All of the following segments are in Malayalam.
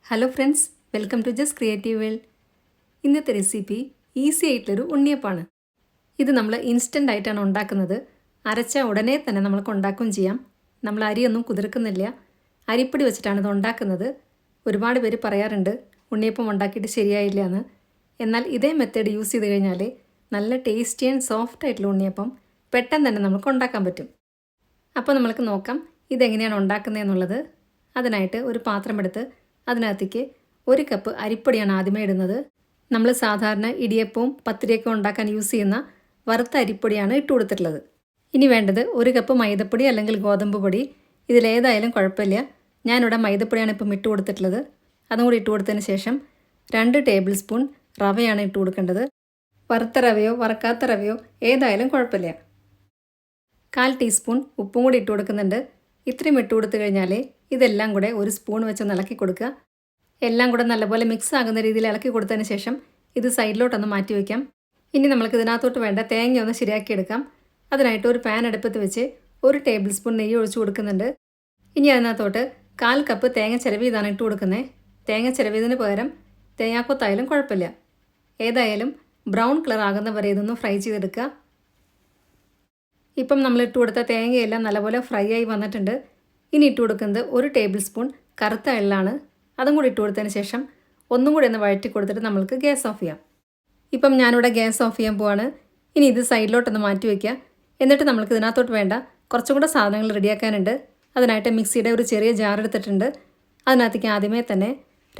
Hello friends, welcome to just creative world. ഇന്നത്തെ റെസിപ്പി ഈസി ആയിട്ടുള്ളൊരു ഉണ്ണിയപ്പമാണ്. ഇത് നമ്മൾ ഇൻസ്റ്റൻ്റ് ആയിട്ടാണ് ഉണ്ടാക്കുന്നത്. അരച്ച ഉടനെ തന്നെ നമുക്ക് ഉണ്ടാക്കുകയും ചെയ്യാം. നമ്മൾ അരിയൊന്നും കുതിർക്കുന്നില്ല, അരിപ്പൊടി വെച്ചിട്ടാണ് ഇത് ഉണ്ടാക്കുന്നത്. ഒരുപാട് പേര് പറയാറുണ്ട് ഉണ്ണിയപ്പം ഉണ്ടാക്കിയിട്ട് ശരിയായില്ല എന്ന്. എന്നാൽ ഇതേ മെത്തേഡ് യൂസ് ചെയ്ത് കഴിഞ്ഞാൽ നല്ല ടേസ്റ്റി ആൻഡ് സോഫ്റ്റ് ആയിട്ടുള്ള ഉണ്ണിയപ്പം പെട്ടെന്ന് തന്നെ നമുക്ക് ഉണ്ടാക്കാൻ പറ്റും. അപ്പോൾ നമുക്ക് നോക്കാം ഇതെങ്ങനെയാണ് ഉണ്ടാക്കുന്നതെന്നുള്ളത്. അതിനായിട്ട് ഒരു പാത്രം എടുത്ത് അതിനകത്തേക്ക് 1 കപ്പ് അരിപ്പൊടിയാണ് ആദ്യമേ ഇടുന്നത്. നമ്മൾ സാധാരണ ഇടിയപ്പവും പത്തിരിയൊക്കെ ഉണ്ടാക്കാൻ യൂസ് ചെയ്യുന്ന വറുത്ത അരിപ്പൊടിയാണ് ഇട്ട് കൊടുത്തിട്ടുള്ളത്. ഇനി വേണ്ടത് 1 കപ്പ് മൈദപ്പൊടി അല്ലെങ്കിൽ ഗോതമ്പ് പൊടി. ഇതിലേതായാലും കുഴപ്പമില്ല. ഞാനിവിടെ മൈദപ്പൊടിയാണ് ഇപ്പം ഇട്ട് കൊടുത്തിട്ടുള്ളത്. അതും കൂടി ഇട്ട് കൊടുത്തതിന് ശേഷം 2 ടേബിൾ സ്പൂൺ റവയാണ് ഇട്ട് കൊടുക്കേണ്ടത്. വറുത്ത റവയോ വറക്കാത്ത റവയോ ഏതായാലും കുഴപ്പമില്ല. 1/4 ടീസ്പൂൺ ഉപ്പും കൂടി ഇട്ട് കൊടുക്കുന്നുണ്ട്. ഇത്രയും ഇട്ട് കൊടുത്തു കഴിഞ്ഞാൽ ഇതെല്ലാം കൂടെ ഒരു സ്പൂൺ വെച്ച് ഇളക്കി കൊടുക്കുക. എല്ലാം കൂടെ നല്ലപോലെ മിക്സ് ആകുന്ന രീതിയിൽ ഇളക്കി കൊടുത്തതിന് ശേഷം ഇത് സൈഡിലോട്ടൊന്ന് മാറ്റി വയ്ക്കാം. ഇനി നമ്മൾക്ക് ഇതിനകത്തോട്ട് വേണ്ട തേങ്ങ ഒന്ന് ശരിയാക്കിയെടുക്കാം. അതിനായിട്ട് ഒരു പാൻ അടുപ്പത്ത് വെച്ച് 1 ടേബിൾ സ്പൂൺ നെയ്യ് ഒഴിച്ച് കൊടുക്കുന്നുണ്ട്. ഇനി അതിനകത്തോട്ട് 1/4 കപ്പ് തേങ്ങ ചിരവിയതാണ് ഇട്ട് കൊടുക്കുന്നത്. തേങ്ങ ചിരവിയതിന് പകരം തേങ്ങാക്കൊത്തായാലും കുഴപ്പമില്ല. ഏതായാലും ബ്രൗൺ കളർ ആകുന്ന വരെ ഇതൊന്ന് ഫ്രൈ ചെയ്തെടുക്കുക. ഇപ്പം നമ്മൾ ഇട്ട് കൊടുത്ത തേങ്ങയെല്ലാം നല്ലപോലെ ഫ്രൈ ആയി വന്നിട്ടുണ്ട്. ഇനി ഇട്ട് കൊടുക്കുന്നത് 1 ടേബിൾ സ്പൂൺ കറുത്ത എള്ളാണ്. അതും കൂടി ഇട്ട് കൊടുത്തതിന് ശേഷം ഒന്നും കൂടി ഒന്ന് വഴറ്റി കൊടുത്തിട്ട് നമ്മൾക്ക് ഗ്യാസ് ഓഫ് ചെയ്യാം. ഇപ്പം ഞാനിവിടെ ഗ്യാസ് ഓഫ് ചെയ്യാൻ പോവാണ്. ഇനി ഇത് സൈഡിലോട്ടൊന്ന് മാറ്റി വയ്ക്കുക. എന്നിട്ട് നമ്മൾക്ക് ഇതിനകത്തോട്ട് വേണ്ട കുറച്ചും കൂടെ സാധനങ്ങൾ റെഡിയാക്കാനുണ്ട്. അതിനായിട്ട് മിക്സിയുടെ ഒരു ചെറിയ ജാർ എടുത്തിട്ടുണ്ട്. അതിനകത്തേക്ക് ആദ്യമേ തന്നെ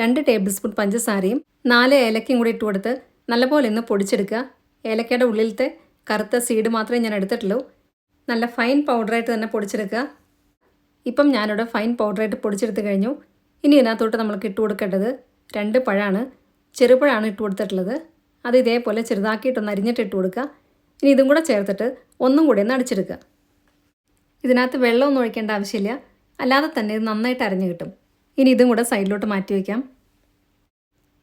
2 ടേബിൾ സ്പൂൺ പഞ്ചസാരയും 4 ഏലക്കയും കൂടി ഇട്ട് കൊടുത്ത് നല്ലപോലെ ഒന്ന് പൊടിച്ചെടുക്കുക. ഏലക്കയുടെ ഉള്ളിലത്തെ കറുത്ത സീഡ് മാത്രമേ ഞാൻ എടുത്തിട്ടുള്ളൂ. നല്ല ഫൈൻ പൗഡറായിട്ട് തന്നെ പൊടിച്ചെടുക്കുക. ഇപ്പം ഞാനിവിടെ ഫൈൻ പൗഡറായിട്ട് പൊടിച്ചെടുത്ത് കഴിഞ്ഞു. ഇനി ഇതിനകത്തോട്ട് നമ്മൾക്ക് ഇട്ട് കൊടുക്കേണ്ടത് 2 പഴമാണ്. ചെറുപഴമാണ് ഇട്ട് കൊടുത്തിട്ടുള്ളത്. അത് ഇതേപോലെ ചെറുതാക്കിയിട്ടൊന്ന് അരിഞ്ഞിട്ട് ഇട്ട് കൊടുക്കുക. ഇനി ഇതും കൂടെ ചേർത്തിട്ട് ഒന്നും കൂടി ഒന്ന് അടിച്ചെടുക്കുക. ഇതിനകത്ത് വെള്ളമൊന്നും ഒഴിക്കേണ്ട ആവശ്യമില്ല, അല്ലാതെ തന്നെ ഇത് നന്നായിട്ട് അരിഞ്ഞു കിട്ടും. ഇനി ഇതും കൂടെ സൈഡിലോട്ട് മാറ്റി വയ്ക്കാം.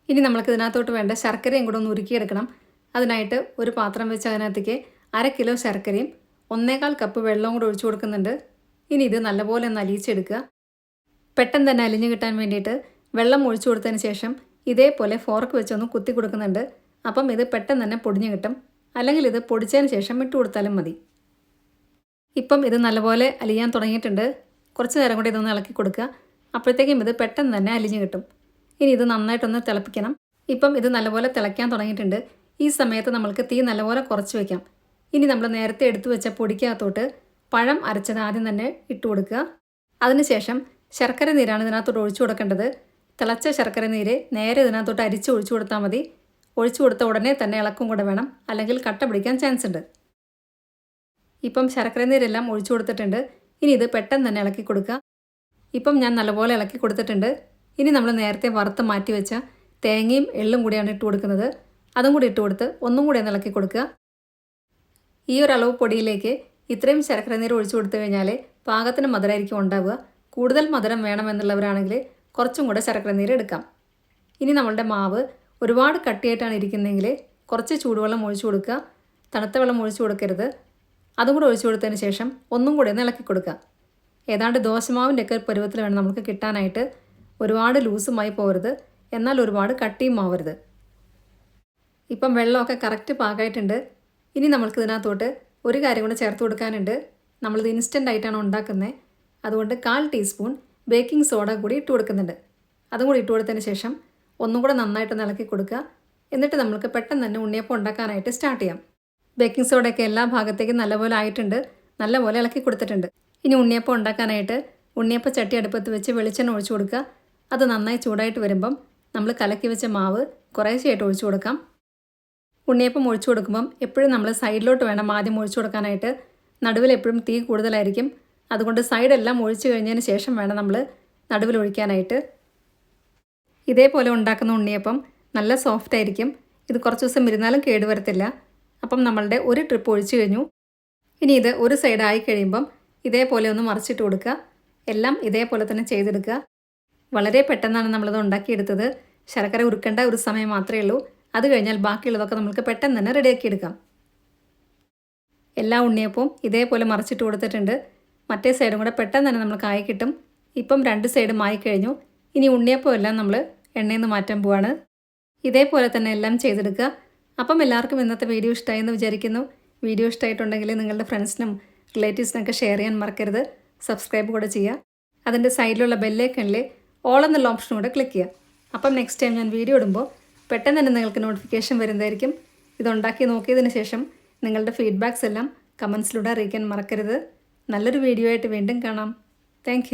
ഇനി നമ്മൾക്ക് ഇതിനകത്തോട്ട് വേണ്ട ശർക്കരയും കൂടെ ഒന്ന് ഉരുക്കിയെടുക്കണം. അതിനായിട്ട് ഒരു പാത്രം വെച്ച് അതിനകത്തേക്ക് 1/2 കിലോ ശർക്കരയും 1/4 കപ്പ് വെള്ളവും കൂടെ ഒഴിച്ചു കൊടുക്കുന്നുണ്ട്. ഇനി ഇത് നല്ലപോലെ ഒന്ന് അലിയിച്ചെടുക്കുക. പെട്ടെന്ന് തന്നെ അലിഞ്ഞു കിട്ടാൻ വേണ്ടിയിട്ട് വെള്ളം ഒഴിച്ചു കൊടുത്തതിന് ശേഷം ഇതേപോലെ ഫോർക്ക് വെച്ചൊന്ന് കുത്തി കൊടുക്കുന്നുണ്ട്. അപ്പം ഇത് പെട്ടെന്ന് തന്നെ പൊടിഞ്ഞു കിട്ടും. അല്ലെങ്കിൽ ഇത് പൊടിച്ചതിന് ശേഷം ഇട്ട് കൊടുത്താലും മതി. ഇപ്പം ഇത് നല്ലപോലെ അലിയാൻ തുടങ്ങിയിട്ടുണ്ട്. കുറച്ച് നേരം കൂടി ഇതൊന്ന് ഇളക്കി കൊടുക്കുക. അപ്പോഴത്തേക്കും ഇത് പെട്ടെന്ന് തന്നെ അലിഞ്ഞു കിട്ടും. ഇനി ഇത് നന്നായിട്ടൊന്ന് തിളപ്പിക്കണം. ഇപ്പം ഇത് നല്ലപോലെ തിളയ്ക്കാൻ തുടങ്ങിയിട്ടുണ്ട്. ഈ സമയത്ത് നമ്മൾക്ക് തീ നല്ലപോലെ കുറച്ച് വയ്ക്കാം. ഇനി നമ്മൾ നേരത്തെ എടുത്തു വെച്ച പൊടിക്കകത്തോട്ട് പഴം അരച്ചത് ആദ്യം തന്നെ ഇട്ട് കൊടുക്കുക. അതിനുശേഷം ശർക്കര നീരാണ് ഇതിനകത്തോട്ട് ഒഴിച്ചു കൊടുക്കേണ്ടത്. തിളച്ച ശർക്കര നീര് നേരെ ഇതിനകത്തോട്ട് അരിച്ച് ഒഴിച്ചു കൊടുത്താൽ മതി. ഒഴിച്ചു കൊടുത്ത ഉടനെ തന്നെ ഇളക്കും കൂടെ വേണം, അല്ലെങ്കിൽ കട്ട പിടിക്കാൻ ചാൻസ് ഉണ്ട്. ഇപ്പം ശർക്കര നീരെല്ലാം ഒഴിച്ചു കൊടുത്തിട്ടുണ്ട്. ഇനി ഇത് പെട്ടെന്ന് തന്നെ ഇളക്കി കൊടുക്കുക. ഇപ്പം ഞാൻ നല്ലപോലെ ഇളക്കി കൊടുത്തിട്ടുണ്ട്. ഇനി നമ്മൾ നേരത്തെ വറുത്ത് മാറ്റി വെച്ച തേങ്ങയും എള്ളും കൂടിയാണ് ഇട്ട് കൊടുക്കുന്നത്. അതും കൂടി ഇട്ട് കൊടുത്ത് ഒന്നും കൂടി ഒന്ന് ഇളക്കി കൊടുക്കുക. ഈ ഒരു അളവ് പൊടിയിലേക്ക് ഇത്രയും ശർക്കര നീര് ഒഴിച്ചു കൊടുത്തു കഴിഞ്ഞാൽ പാകത്തിന് മധുരമായിരിക്കും ഉണ്ടാവുക. കൂടുതൽ മധുരം വേണമെന്നുള്ളവരാണെങ്കിൽ കുറച്ചും കൂടെ ശർക്കര നീര് എടുക്കാം. ഇനി നമ്മളുടെ മാവ് ഒരുപാട് കട്ടിയായിട്ടാണ് ഇരിക്കുന്നതെങ്കിൽ കുറച്ച് ചൂടുവെള്ളം ഒഴിച്ചു കൊടുക്കുക. തണുത്ത വെള്ളം ഒഴിച്ചു കൊടുക്കരുത്. അതും കൂടെ ഒഴിച്ചു കൊടുത്തതിന് ശേഷം ഒന്നും കൂടി ഒന്ന് ഇളക്കി കൊടുക്കുക. ഏതാണ്ട് ദോശമാവിൻ്റെയൊക്കെ പരുവത്തിൽ വേണം നമുക്ക് കിട്ടാനായിട്ട്. ഒരുപാട് ലൂസുമായി പോകരുത്, എന്നാൽ ഒരുപാട് കട്ടിയും ആവരുത്. ഇപ്പം വെള്ളമൊക്കെ കറക്റ്റ് പാകമായിട്ടുണ്ട്. ഇനി നമ്മൾക്ക് ഇതിനകത്തോട്ട് ഒരു കാര്യം കൂടെ ചേർത്ത് കൊടുക്കാനുണ്ട്. നമ്മളിത് ഇൻസ്റ്റൻ്റ് ആയിട്ടാണ് ഉണ്ടാക്കുന്നത്. അതുകൊണ്ട് 1/4 ടീസ്പൂൺ ബേക്കിംഗ് സോഡ കൂടി ഇട്ട് കൊടുക്കുന്നുണ്ട്. അതും കൂടി ഇട്ട് കൊടുത്തതിന് ശേഷം ഒന്നും കൂടെ നന്നായിട്ടൊന്ന് ഇളക്കി കൊടുക്കുക. എന്നിട്ട് നമുക്ക് പെട്ടെന്ന് തന്നെ ഉണ്ണിയപ്പം ഉണ്ടാക്കാനായിട്ട് സ്റ്റാർട്ട് ചെയ്യാം. ബേക്കിംഗ് സോഡയൊക്കെ എല്ലാ ഭാഗത്തേക്കും നല്ലപോലെ ആയിട്ടുണ്ട്. നല്ലപോലെ ഇളക്കി കൊടുത്തിട്ടുണ്ട്. ഇനി ഉണ്ണിയപ്പം ഉണ്ടാക്കാനായിട്ട് ഉണ്ണിയപ്പ ചട്ടി അടുപ്പത്ത് വെച്ച് വെളിച്ചെണ്ണ ഒഴിച്ചു കൊടുക്കുക. അത് നന്നായി ചൂടായിട്ട് വരുമ്പം നമ്മൾ കലക്കി വെച്ച മാവ് കുറേശ്ശെയായിട്ട് ഒഴിച്ചു കൊടുക്കാം. ഉണ്ണിയപ്പം ഒഴിച്ചു കൊടുക്കുമ്പം എപ്പോഴും നമ്മൾ സൈഡിലോട്ട് വേണം ആദ്യം ഒഴിച്ചു കൊടുക്കാനായിട്ട്. നടുവിൽ എപ്പോഴും തീ കൂടുതലായിരിക്കും. അതുകൊണ്ട് സൈഡെല്ലാം ഒഴിച്ചു കഴിഞ്ഞതിന് ശേഷം വേണം നമ്മൾ നടുവിൽ ഒഴിക്കാനായിട്ട്. ഇതേപോലെ ഉണ്ടാക്കുന്ന ഉണ്ണിയപ്പം നല്ല സോഫ്റ്റ് ആയിരിക്കും. ഇത് കുറച്ച് ദിവസം ഇരുന്നാലും കേടുവരത്തില്ല. അപ്പം നമ്മളുടെ ഒരു ട്രിപ്പ് ഒഴിച്ചു കഴിഞ്ഞു. ഇനി ഇത് ഒരു സൈഡ് ആയി കഴിയുമ്പം ഇതേപോലെ ഒന്ന് മറിച്ചിട്ട് കൊടുക്കുക. എല്ലാം ഇതേപോലെ തന്നെ ചെയ്തെടുക്കുക. വളരെ പെട്ടെന്നാണ് നമ്മളിത് ഉണ്ടാക്കിയെടുത്തത്. ശർക്കര ഉരുക്കേണ്ട ഒരു സമയം മാത്രമേ ഉള്ളൂ. അത് കഴിഞ്ഞാൽ ബാക്കിയുള്ളതൊക്കെ നമുക്ക് പെട്ടെന്ന് തന്നെ റെഡിയാക്കിയെടുക്കാം. എല്ലാ ഉണ്ണിയപ്പവും ഇതേപോലെ മറിച്ചിട്ട് കൊടുത്തിട്ടുണ്ട്. മറ്റേ സൈഡും കൂടെ പെട്ടെന്ന് തന്നെ നമുക്ക് ആയി കിട്ടും. ഇപ്പം 2 സൈഡും ആയി കഴിഞ്ഞു. ഇനി ഉണ്ണിയപ്പം എല്ലാം നമ്മൾ എണ്ണയിൽ നിന്ന് മാറ്റാൻ പോവാണ്. ഇതേപോലെ തന്നെ എല്ലാം ചെയ്തെടുക്കുക. അപ്പം എല്ലാവർക്കും ഇന്നത്തെ വീഡിയോ ഇഷ്ടമായി എന്ന് വിചാരിക്കുന്നു. വീഡിയോ ഇഷ്ടമായിട്ടുണ്ടെങ്കിൽ നിങ്ങളുടെ ഫ്രണ്ട്സിനും റിലേറ്റീവ്സിനൊക്കെ ഷെയർ ചെയ്യാൻ മറക്കരുത്. സബ്സ്ക്രൈബ് കൂടെ ചെയ്യുക. അതിൻ്റെ സൈഡിലുള്ള ബെല്ലൈക്കണിൽ ഓൾ എന്നുള്ള ഓപ്ഷൻ കൂടെ ക്ലിക്ക് ചെയ്യുക. അപ്പം നെക്സ്റ്റ് ടൈം ഞാൻ വീഡിയോ ഇടുമ്പോൾ പെട്ടെന്ന് തന്നെ നിങ്ങൾക്ക് നോട്ടിഫിക്കേഷൻ വരുന്നതായിരിക്കും. ഇതുണ്ടാക്കി നോക്കിയതിന് ശേഷം നിങ്ങളുടെ ഫീഡ്ബാക്സ് എല്ലാം കമൻസിലൂടെ അറിയിക്കാൻ മറക്കരുത്. നല്ലൊരു വീഡിയോ ആയിട്ട് വീണ്ടും കാണാം. താങ്ക്